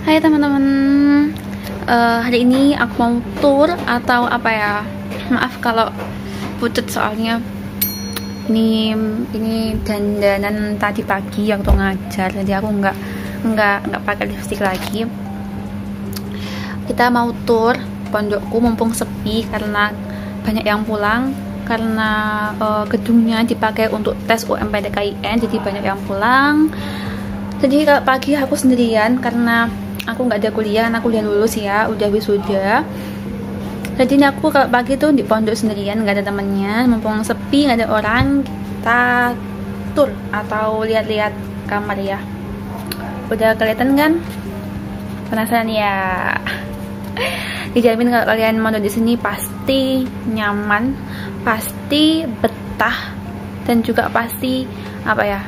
Hai teman-teman, hari ini aku mau tour atau apa ya? Maaf kalau pucet soalnya ini dandanan tadi pagi waktu ngajar, jadi aku nggak pakai lipstick lagi. Kita mau tour pondokku mumpung sepi karena banyak yang pulang, karena gedungnya dipakai untuk tes UMPTKIN, jadi banyak yang pulang. Jadi kalau pagi aku sendirian karena aku nggak ada kuliah, aku udah lulus ya, udah wisuda. Jadi ini aku kalau pagi tuh di pondok sendirian, nggak ada temennya, mumpung sepi, nggak ada orang, kita tour atau lihat-lihat kamar ya. Udah kelihatan kan? Penasaran ya? Dijamin kalau kalian mau di sini pasti nyaman, pasti betah, dan juga pasti apa ya?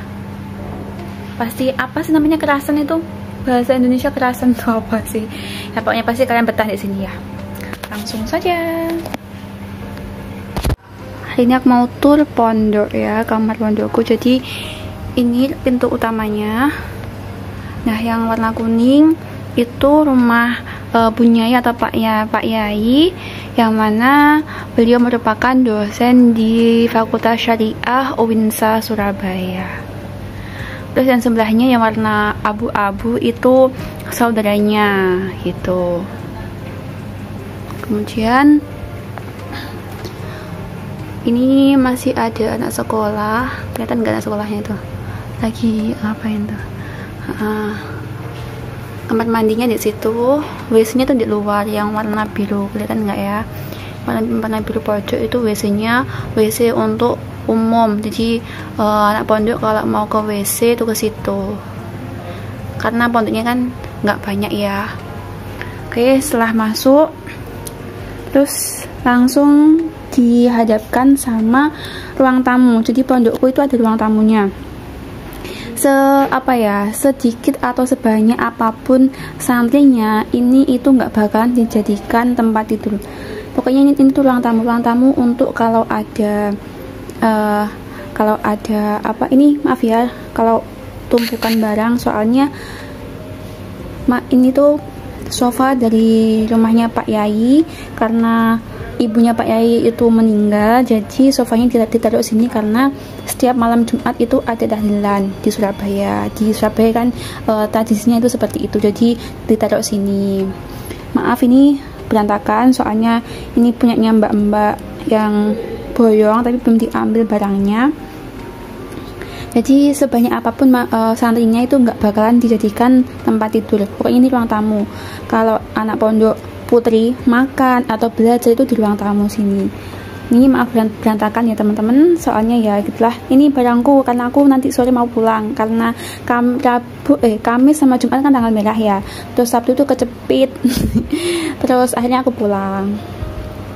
Pasti apa sih namanya kerasan itu? Bahasa Indonesia kerasan itu apa sih? Ya pokoknya pasti kalian betah di sini ya. Langsung saja. Hari ini aku mau tur pondok ya, kamar pondokku. Jadi ini pintu utamanya. Nah, yang warna kuning itu rumah Bunyai atau Pak Yai, yang mana beliau merupakan dosen di Fakultas Syariah UINSA Surabaya. Terus yang sebelahnya yang warna abu-abu itu saudaranya gitu. Kemudian ini masih ada anak sekolah, kelihatan nggak anak sekolahnya itu? Lagi ngapain tuh? Kamar mandinya di situ, WC-nya tuh di luar yang warna biru, kelihatan nggak ya? Warna biru pojok itu WC-nya, WC untuk umum. Jadi anak pondok kalau mau ke WC itu ke situ, karena pondoknya kan nggak banyak ya. Oke, setelah masuk terus langsung dihadapkan sama ruang tamu. Jadi pondokku itu ada ruang tamunya. Sedikit atau sebanyak apapun santrinya, ini itu nggak bakalan dijadikan tempat tidur. Pokoknya ini tuh ruang tamu untuk kalau ada maaf ya kalau tumpukan barang, soalnya ini tuh sofa dari rumahnya Pak Yai, karena ibunya Pak Yai itu meninggal, jadi sofanya ditaruh sini karena setiap malam Jumat itu ada tahlilan di Surabaya. Di Surabaya kan tradisinya itu seperti itu, jadi ditaruh sini. Maaf ini berantakan, soalnya ini punyanya mbak-mbak yang boyong tapi belum diambil barangnya. Jadi sebanyak apapun santrinya itu nggak bakalan dijadikan tempat tidur. Pokoknya ini ruang tamu. Kalau anak pondok putri makan atau belajar itu di ruang tamu sini. Ini maaf berantakan ya teman-teman, soalnya ya gitulah. Ini barangku karena aku nanti sore mau pulang, karena Kamis sama Jumat kan tanggal merah ya. Terus Sabtu itu kecepit. Terus akhirnya aku pulang.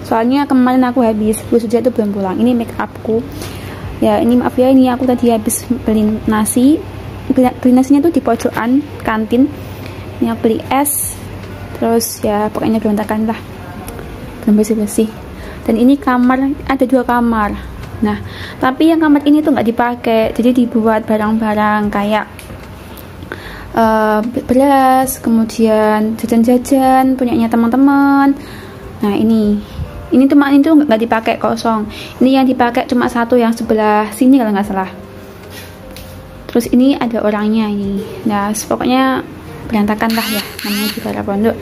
Soalnya kemarin aku habis wisuda itu belum pulang. Ini make upku. Ya ini maaf ya, ini aku tadi habis beli nasi. Beli nasinya tuh di pojokan kantin. Ini aku beli es. Terus ya pokoknya berantakan lah. Belum bersih-bersih. Dan ini kamar, ada 2 kamar. Nah, tapi yang kamar ini tuh nggak dipakai. Jadi dibuat barang-barang kayak beras, kemudian jajan-jajan punyanya teman-teman. Nah, ini tuh nggak dipakai, kosong. Ini yang dipakai cuma satu yang sebelah sini kalau nggak salah. Terus ini ada orangnya ini. Nah, pokoknya berantakan lah ya, namanya juga pondok.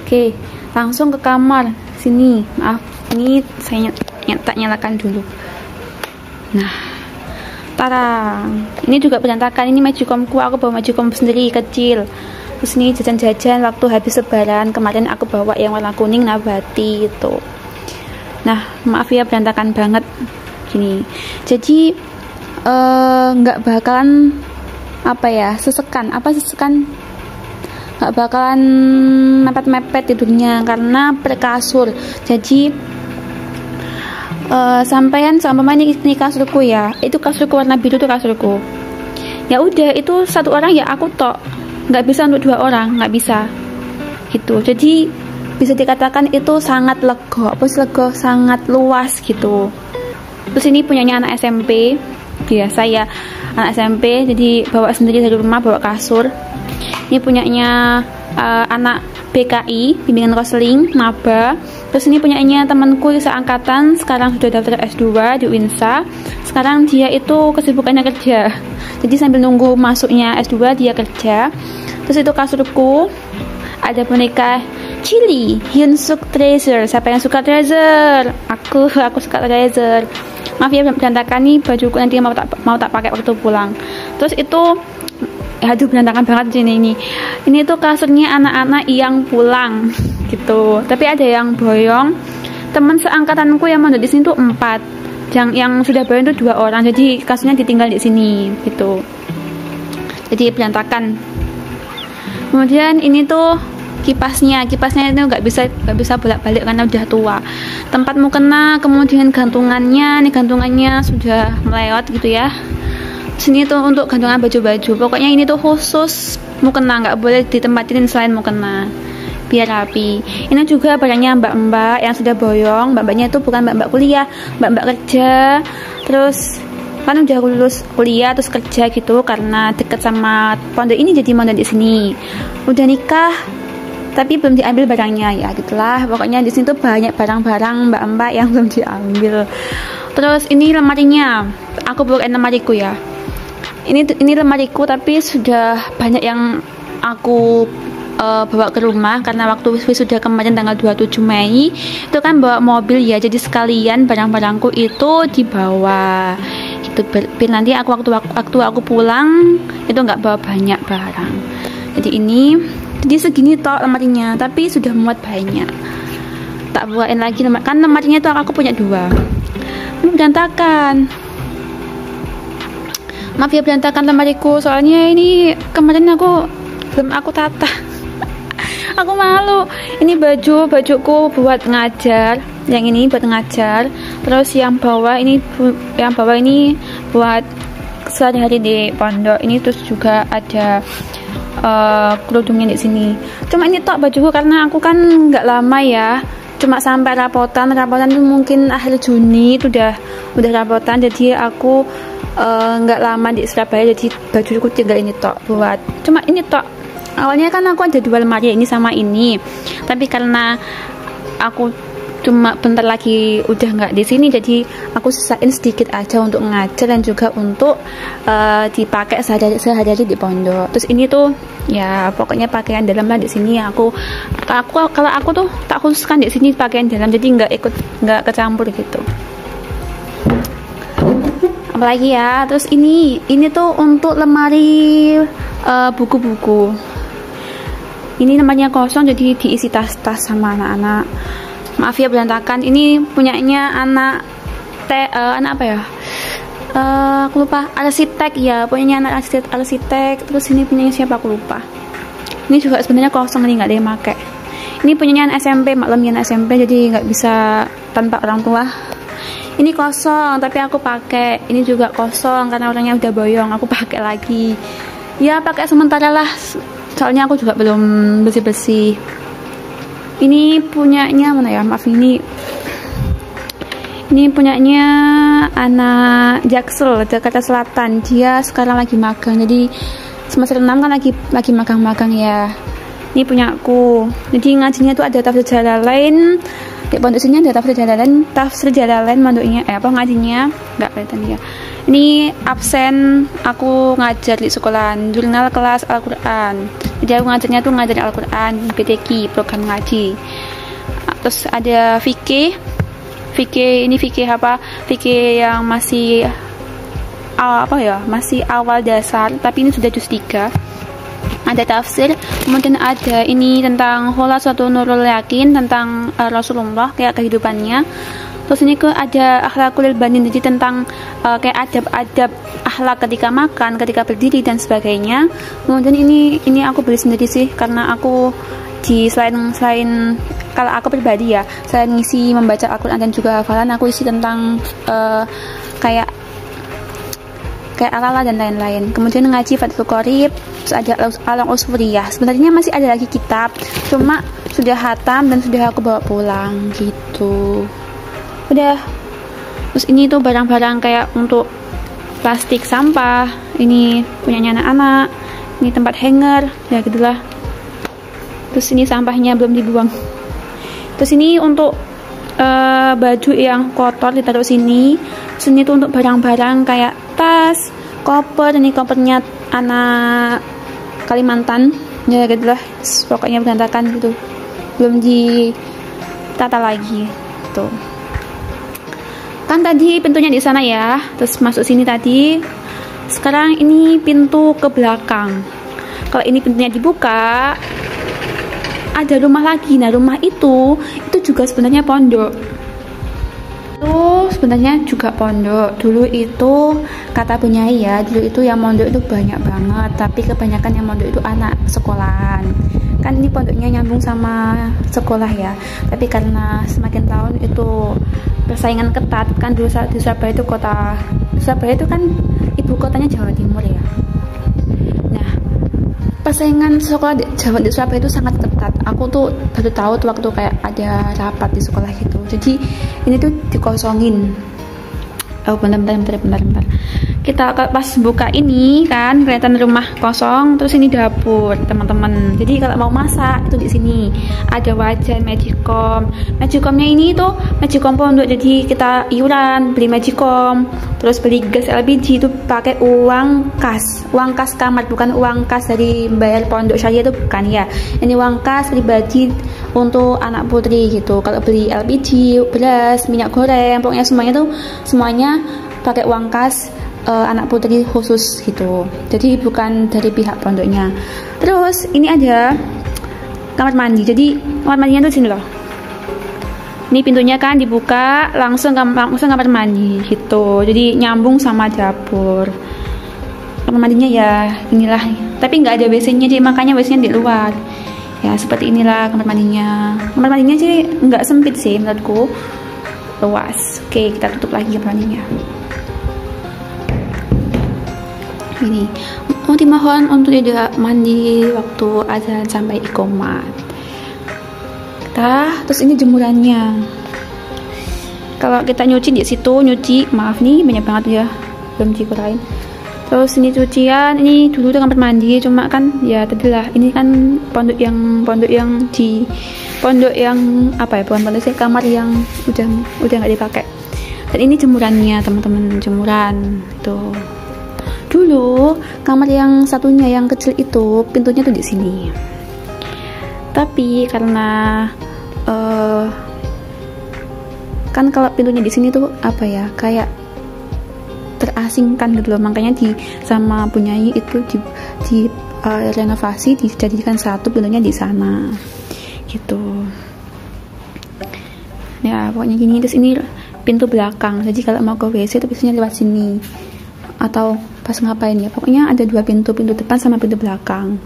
Oke, langsung ke kamar sini. Maaf, ini saya tak nyalakan dulu. Nah, tarang. Ini juga berantakan. Ini majikomku, aku bawa majikom sendiri kecil. Terus ini jajan-jajan waktu habis lebaran kemarin aku bawa yang warna kuning nabati itu. Nah, maaf ya berantakan banget gini. Jadi nggak bakalan sesekan nggak bakalan mepet-mepet tidurnya karena per kasur. Jadi sampean sama ini kasurku ya, itu kasurku warna biru tuh kasurku. Ya udah, itu satu orang ya aku tok, nggak bisa untuk 2 orang, nggak bisa gitu. Jadi bisa dikatakan itu sangat lego, sangat luas gitu. Terus ini punyanya anak SMP ya, saya anak SMP, jadi bawa sendiri dari rumah, bawa kasur. Ini punyanya anak BKI, bimbingan konseling, maba. Terus ini punyanya temanku seangkatan, sekarang sudah daftar S2 di UINSA. Sekarang dia itu kesibukannya kerja. Jadi sambil nunggu masuknya S2 dia kerja. Terus itu kasurku ada boneka Chili, Hyunsuk Treasure. Siapa yang suka Treasure? Aku suka Treasure. Maaf ya berantakan nih bajuku, nanti mau tak pakai waktu pulang. Terus itu aduh berantakan banget ini. Ini tuh kasurnya anak-anak yang pulang gitu. Tapi ada yang boyong. Teman seangkatanku yang mondok di sini tuh 4. Yang sudah boyong tuh 2 orang. Jadi kasurnya ditinggal di sini gitu. Jadi berantakan. Kemudian ini tuh kipasnya itu nggak bisa bolak-balik karena udah tua. Tempat mukena, kemudian gantungannya sudah melewat gitu ya. Sini tuh untuk gantungan baju-baju. Pokoknya ini tuh khusus mukena, nggak boleh ditempatin selain mukena biar rapi. Ini juga barangnya mbak-mbak yang sudah boyong. Mbak-mbaknya itu bukan mbak-mbak kuliah, mbak-mbak kerja. Terus kan udah lulus kuliah terus kerja gitu karena deket sama pondok ini, jadi mondok di sini. Udah nikah tapi belum diambil barangnya, ya gitulah. Pokoknya di sini tuh banyak barang-barang mbak-mbak yang belum diambil. Terus ini lemarinya, aku bukain lemariku ya. Ini lemariku, tapi sudah banyak yang aku bawa ke rumah karena waktu wisuda kemarin tanggal 27 Mei itu kan bawa mobil ya, jadi sekalian barang-barangku itu dibawa. Gitu, biar nanti waktu aku pulang itu nggak bawa banyak barang. Jadi segini tok lemarinya, tapi sudah muat banyak. Tak buatin lagi kan lemarinya tuh aku punya 2. Ini berantakan. Maaf ya berantakan lemariku, soalnya ini kemarin belum aku tata. Aku malu. Ini bajuku buat ngajar. Yang ini buat ngajar. Terus yang bawah ini buat sehari-hari di pondok. Ini terus juga ada kerudungnya di sini. Cuma ini tok bajuku karena aku kan nggak lama ya, cuma sampai rapotan itu mungkin akhir Juni itu udah rapotan, jadi aku nggak lama di Surabaya, jadi bajuku tinggal ini tok buat. Cuma ini tok. Awalnya kan aku ada 2 lemari, ini sama ini, tapi karena aku cuma bentar lagi udah nggak di sini, jadi aku sisain sedikit aja untuk ngajar dan juga untuk dipakai sehari-hari di pondok. Terus ini tuh ya pokoknya pakaian dalam lah di sini. Kalau aku tuh tak khususkan di sini pakaian dalam, jadi nggak kecampur gitu. Apalagi ya, terus ini tuh untuk lemari buku-buku. Ini namanya kosong, jadi diisi tas-tas sama anak-anak. Maaf ya berantakan. Ini punyanya anak apa ya? Aku lupa. Arsitek ya, punyanya anak arsitek. Terus ini punyanya siapa aku lupa. Ini juga sebenarnya kosong, ini nggak ada yang pakai. Ini punyanya SMP, maklum ya SMP, jadi nggak bisa tanpa orang tua. Ini kosong, tapi aku pakai. Ini juga kosong karena orangnya udah boyong. Aku pakai lagi. Ya pakai sementara lah. Soalnya aku juga belum bersih-bersih. Ini punyanya mana ya? Maaf, ini punyanya anak Jaksel, Jakarta Selatan. Dia sekarang lagi magang. Jadi semester 6 kan lagi magang-magang ya. Ini punyaku. Jadi ngajinya tuh ada tafsir Jalalain. Di pondok sini ada tafsir Jalalain mondoknya. Ngajinya nggak kelihatan ya. Ini absen aku ngajar di sekolahan, jurnal kelas Al-Quran. Jadi aku ngajarnya tuh ngajar Al-Quran, PTQ, program ngaji. Terus ada fikih ini fikih apa? Fikih yang masih masih awal dasar, tapi ini sudah juz 3. Ada tafsir, kemudian ada ini tentang Khulasatul Nurul Yakin, tentang Rasulullah, kayak kehidupannya. Terus ini ada akhlakul banin, jadi tentang kayak adab-adab akhlak ketika makan, ketika berdiri dan sebagainya. Kemudian ini aku beli sendiri sih, karena aku selain kalau aku pribadi ya, selain ngisi membaca Al-Quran dan juga hafalan, aku isi tentang kayak ala-ala dan lain-lain. Kemudian ngaji Fathul Qorib, terus ada Alang Usfuriyah. Sebenarnya masih ada lagi kitab, cuma sudah hatam dan sudah aku bawa pulang gitu. Udah. Terus ini tuh barang-barang kayak untuk plastik sampah. Ini punyanya anak-anak. Ini tempat hanger, ya gitulah. Terus ini sampahnya belum dibuang. Terus ini untuk baju yang kotor ditaruh sini. Terus ini tuh untuk barang-barang kayak tas, koper. Ini kopernya anak Kalimantan ya gitu lah, pokoknya berantakan gitu, belum ditata lagi tuh. Kan tadi pintunya di sana ya, terus masuk sini tadi. Sekarang ini pintu ke belakang. Kalau ini pintunya dibuka, ada rumah lagi. Nah, rumah itu juga sebenarnya pondok. Itu sebenarnya juga pondok. Dulu itu kata Bunyai ya, dulu itu yang mondok itu banyak banget, tapi kebanyakan yang mondok itu anak sekolahan. Kan ini pondoknya nyambung sama sekolah ya, tapi karena semakin tahun itu persaingan ketat kan. Dulu di Surabaya itu Surabaya itu kan ibu kotanya Jawa Timur ya. Nah, persaingan sekolah di Surabaya itu sangat ketat. Aku tuh baru tahu tuh waktu kayak ada rapat di sekolah gitu. Jadi ini tuh dikosongin. Oh, bentar. Kita pas buka ini kan kelihatan rumah kosong, terus ini dapur teman-teman. Jadi kalau mau masak itu di sini ada wajan magicom. Magicomnya ini tuh magicom pondok, jadi kita iuran beli magicom, terus beli gas LPG itu pakai uang kas kamar, bukan uang kas dari bayar pondok syariah itu bukan ya. Ini uang kas pribadi untuk anak putri gitu. Kalau beli LPG, beras, minyak goreng, pokoknya semuanya pakai uang kas anak putri khusus gitu. Jadi bukan dari pihak pondoknya. Terus ini ada kamar mandi. Jadi kamar mandinya tuh sini loh. Ini pintunya kan dibuka langsung kamar mandi gitu. Jadi nyambung sama dapur. Kamar mandinya ya inilah. Tapi nggak ada WC-nya, jadi makanya WC-nya di luar. Ya seperti inilah kamar mandinya. Kamar mandinya sih nggak sempit sih menurutku, luas. Oke, kita tutup lagi kamar mandinya. Ini dimohon untuk tidak mandi waktu azan sampai iqomat. Terus ini jemurannya. Kalau kita nyuci di situ, maaf nih banyak banget ya, belum dikurain. Terus ini cucian, ini dulu tuh kamar mandi, cuma kan ya tadilah ini kan pondok yang apa ya, bukan pondok sih, kamar yang udah nggak dipakai. Dan ini jemurannya teman-teman, jemuran tuh. Dulu kamar yang satunya yang kecil itu pintunya tuh di sini. Tapi karena kan kalau pintunya di sini tuh apa ya, kayak terasingkan gitu loh. Makanya sama Bunyai itu di renovasi, dijadikan satu pintunya di sana gitu. Ya pokoknya gini. Terus ini pintu belakang. Jadi kalau mau ke WC itu biasanya lewat sini. Atau pas ngapain ya, pokoknya ada dua pintu depan sama pintu belakang.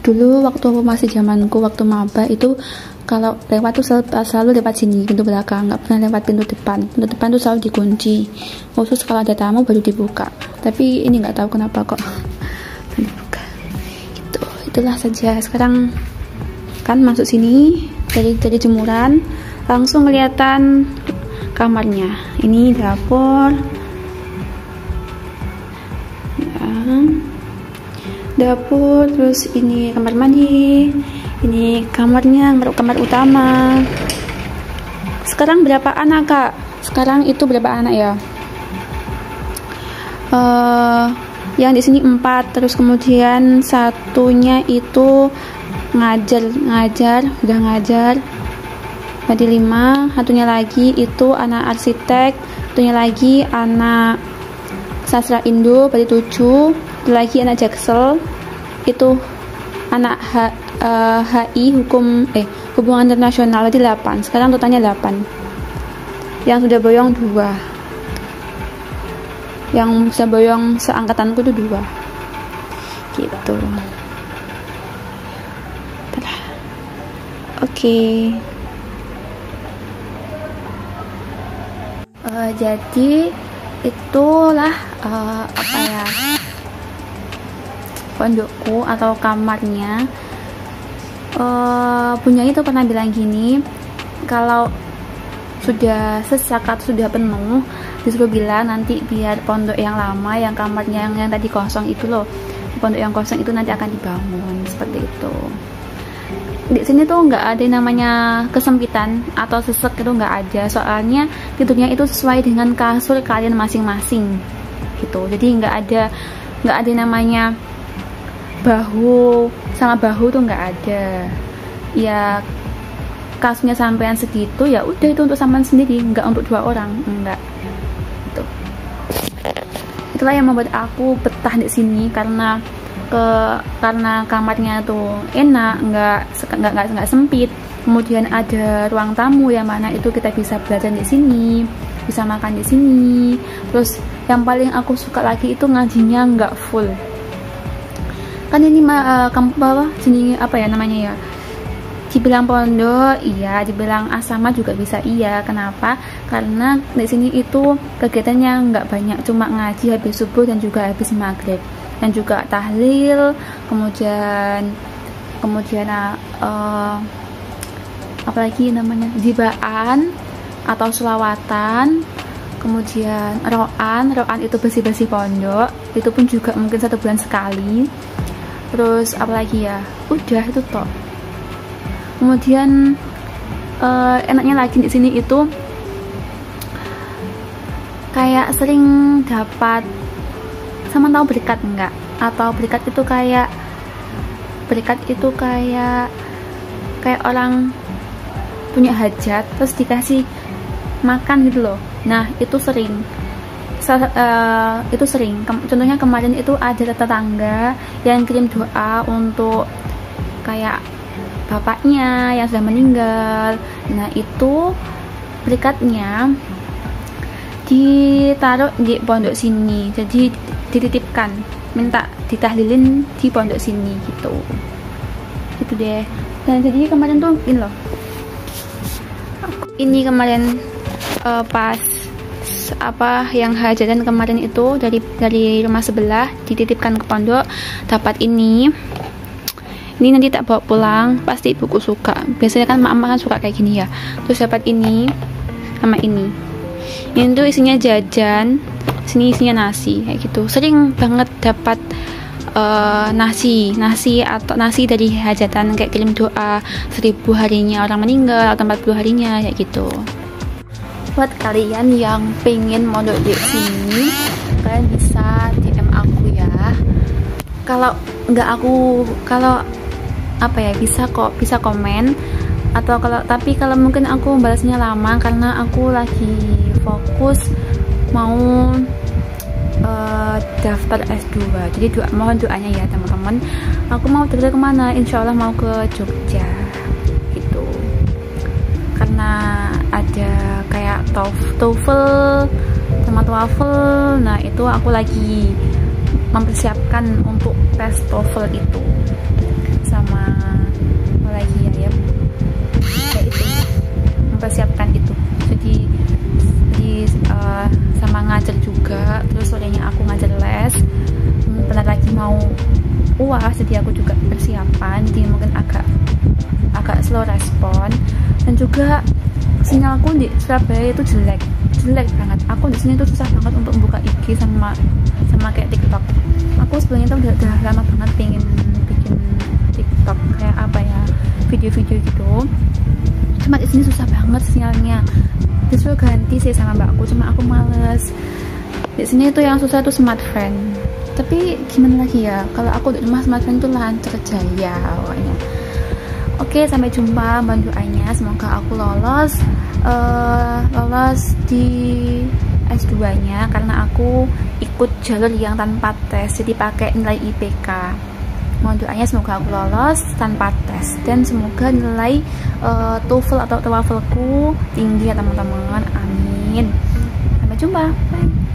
Dulu waktu masih zamanku waktu maba itu kalau lewat tuh selalu lewat sini, pintu belakang, nggak pernah lewat pintu depan tuh selalu dikunci, khusus kalau ada tamu baru dibuka. Tapi ini nggak tahu kenapa kok dibuka gitu. Itulah saja. Sekarang kan masuk sini dari jemuran langsung kelihatan kamarnya. Ini dapur, terus ini kamar mandi, ini kamarnya, kamar utama. Sekarang berapa anak kak? Sekarang itu berapa anak ya? Yang di sini 4, terus kemudian satunya itu ngajar, berarti 5. Satunya lagi itu anak arsitek, satunya lagi anak sastra Indo, berarti 7. Lagi anak Jaksel, itu anak HI hubungan internasional, berarti 8. Sekarang totalnya 8. Yang sudah boyong 2. Yang bisa boyong seangkatanku itu 2 gitu. Oke. Jadi itulah apa ya, pondokku atau kamarnya. Bunyai itu pernah bilang gini, kalau sudah sesak atau sudah penuh, disuruh bilang nanti biar pondok yang lama, yang kamarnya yang tadi kosong itu loh, pondok yang kosong itu nanti akan dibangun seperti itu. di sini tuh nggak ada yang namanya kesempitan atau sesek, itu nggak ada, soalnya tidurnya itu sesuai dengan kasur kalian masing-masing gitu. Jadi nggak ada yang namanya bahu sama bahu tuh nggak ada. Ya kasurnya sampean segitu, ya udah itu untuk sampean sendiri, nggak untuk 2 orang, enggak gitu. Itulah yang membuat aku betah di sini, karena kamarnya tuh enak, nggak sempit. Kemudian ada ruang tamu yang mana itu kita bisa belajar di sini, bisa makan di sini. Terus yang paling aku suka lagi itu ngajinya nggak full. Kan ini sini apa ya namanya ya? Dibilang pondok, iya, dibilang asrama juga bisa, iya. Kenapa? Karena di sini itu kegiatannya nggak banyak, cuma ngaji habis subuh dan juga habis maghrib, dan juga tahlil, kemudian apalagi namanya jibaan atau selawatan, kemudian roan itu bersih pondok, itu pun juga mungkin 1 bulan sekali. Terus apalagi ya, udah itu toh. Kemudian enaknya lagi di sini itu kayak sering dapat, sama tahu berikat enggak? Atau berikat itu kayak orang punya hajat terus dikasih makan gitu loh. Nah itu sering. Contohnya kemarin itu ada tetangga yang kirim doa untuk kayak bapaknya yang sudah meninggal. Nah itu berikatnya ditaruh di pondok sini, jadi dititipkan, minta ditahlilin di pondok sini gitu deh. Dan jadi kemarin tuh ini kemarin pas yang hajatan kemarin itu dari rumah sebelah dititipkan ke pondok, dapat ini nanti tak bawa pulang, pasti ibuku suka. Biasanya kan mama kan suka kayak gini ya. Terus dapat ini sama ini tuh isinya jajan, sini isinya nasi kayak gitu. Sering banget dapat nasi atau nasi dari hajatan, kayak kirim doa 1000 harinya orang meninggal atau 40 harinya kayak gitu. Buat kalian yang pengen mondok di sini, kalian bisa DM aku ya. Kalau bisa komen, atau tapi kalau mungkin aku balasnya lama karena aku lagi fokus mau daftar S2. Jadi mohon doanya ya teman-teman. Aku mau daftar kemana? Insya Allah mau ke Jogja gitu, karena ada kayak TOEFL sama TOEFL. Nah itu aku lagi mempersiapkan untuk tes TOEFL itu, sama lagi ya kayak itu, mempersiapkan itu. Jadi sama ngajar juga. Terus sorenya aku ngajar les, bentar lagi mau UAS, jadi aku juga persiapan. Jadi mungkin agak slow respon. Dan juga sinyalku di Surabaya itu jelek banget. Aku di sini tuh susah banget untuk membuka IG sama kayak TikTok. Aku sebenarnya tuh udah lama banget pengen bikin TikTok kayak apa ya, video-video gitu. Cuma di sini susah banget sinyalnya. Disuruh ganti sih sama mbakku, cuma aku males. Di sini itu yang susah tuh smartphone. Tapi gimana lagi ya, kalau aku di rumah smartphone itu lancar jaya pokoknya. Oke, sampai jumpa. Mohon doanya semoga aku lolos di S2-nya, karena aku ikut jalur yang tanpa tes, jadi pakai nilai IPK. Mohon doanya semoga aku lolos tanpa tes, dan semoga nilai TOEFL atau TOEFL-ku tinggi ya teman-teman. Amin. Sampai jumpa. Bye.